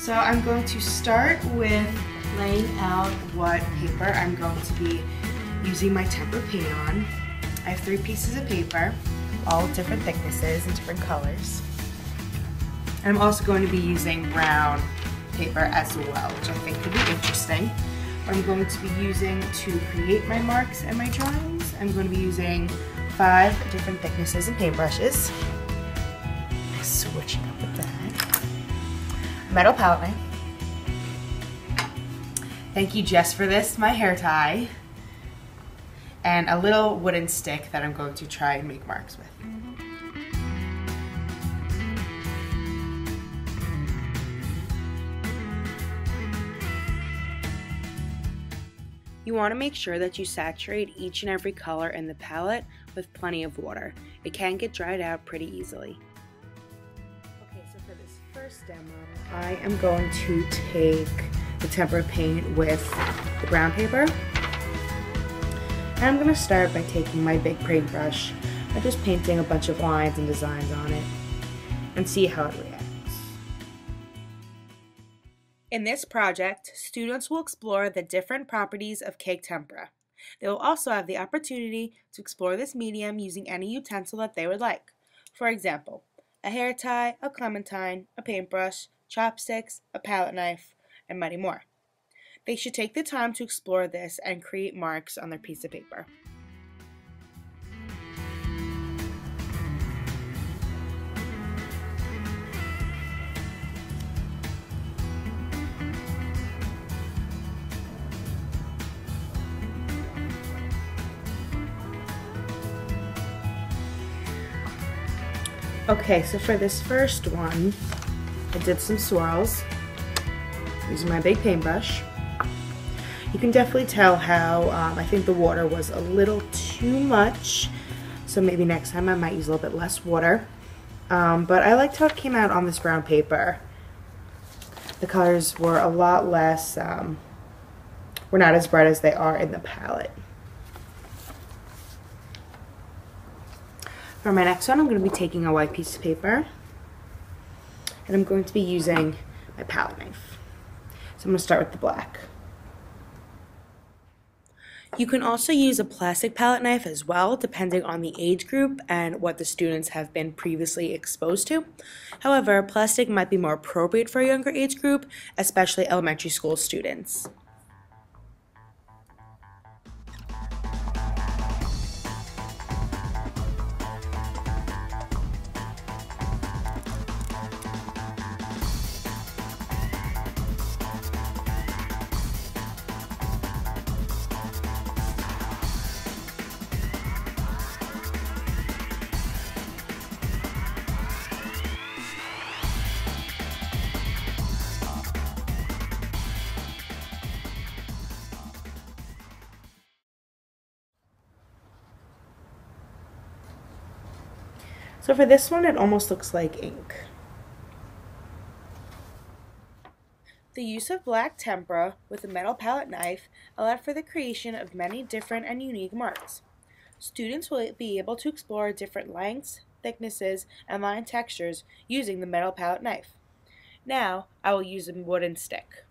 So I'm going to start with laying out what paper I'm going to be using my Tempera paint on. I have 3 pieces of paper, all different thicknesses and different colors. And I'm also going to be using brown paper as well, which I think could be interesting. What I'm going to be using to create my marks and my drawings, I'm going to be using 5 different thicknesses and paintbrushes. Switching up with that. Metal palette knife. Thank you, Jess, for this, my hair tie. And a little wooden stick that I'm going to try and make marks with. You want to make sure that you saturate each and every color in the palette with plenty of water. It can get dried out pretty easily. Okay, so for this first demo, I am going to take the Tempera paint with the brown paper. And I'm going to start by taking my big paintbrush and just painting a bunch of lines and designs on it and see how it reacts. In this project, students will explore the different properties of cake tempera. They will also have the opportunity to explore this medium using any utensil that they would like. For example, a hair tie, a clementine, a paintbrush, chopsticks, a palette knife, and many more. They should take the time to explore this and create marks on their piece of paper. Okay, so for this first one, I did some swirls using my big paintbrush. You can definitely tell how I think the water was a little too much, so maybe next time I might use a little bit less water. But I liked how it came out on this brown paper. The colors were a lot less, were not as bright as they are in the palette. For my next one, I'm going to be taking a white piece of paper, and I'm going to be using my palette knife. So I'm going to start with the black. You can also use a plastic palette knife as well, depending on the age group and what the students have been previously exposed to. However, plastic might be more appropriate for a younger age group, especially elementary school students. So for this one, it almost looks like ink. The use of black tempera with a metal palette knife allowed for the creation of many different and unique marks. Students will be able to explore different lengths, thicknesses, and line textures using the metal palette knife. Now, I will use a wooden stick.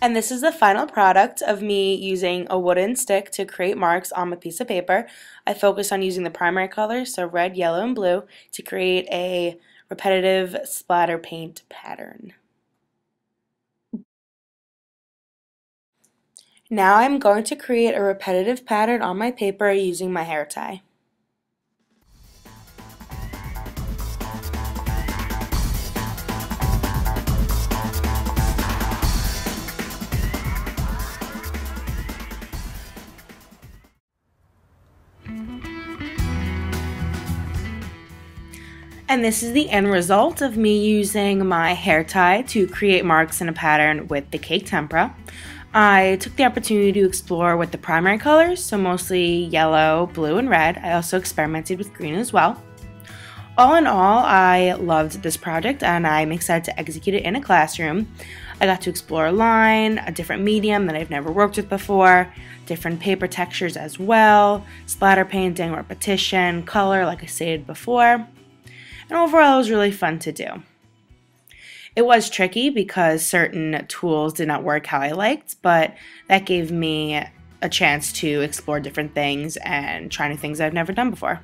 And this is the final product of me using a wooden stick to create marks on a piece of paper. I focused on using the primary colors, so red, yellow, and blue, to create a repetitive splatter paint pattern. Now I'm going to create a repetitive pattern on my paper using my hair tie. And this is the end result of me using my hair tie to create marks in a pattern with the cake tempera. I took the opportunity to explore with the primary colors, so mostly yellow, blue, and red. I also experimented with green as well. All in all, I loved this project and I'm excited to execute it in a classroom. I got to explore a line, a different medium that I've never worked with before, different paper textures as well, splatter painting, repetition, color like I stated before, and overall it was really fun to do. It was tricky because certain tools did not work how I liked, but that gave me a chance to explore different things and try new things I've never done before.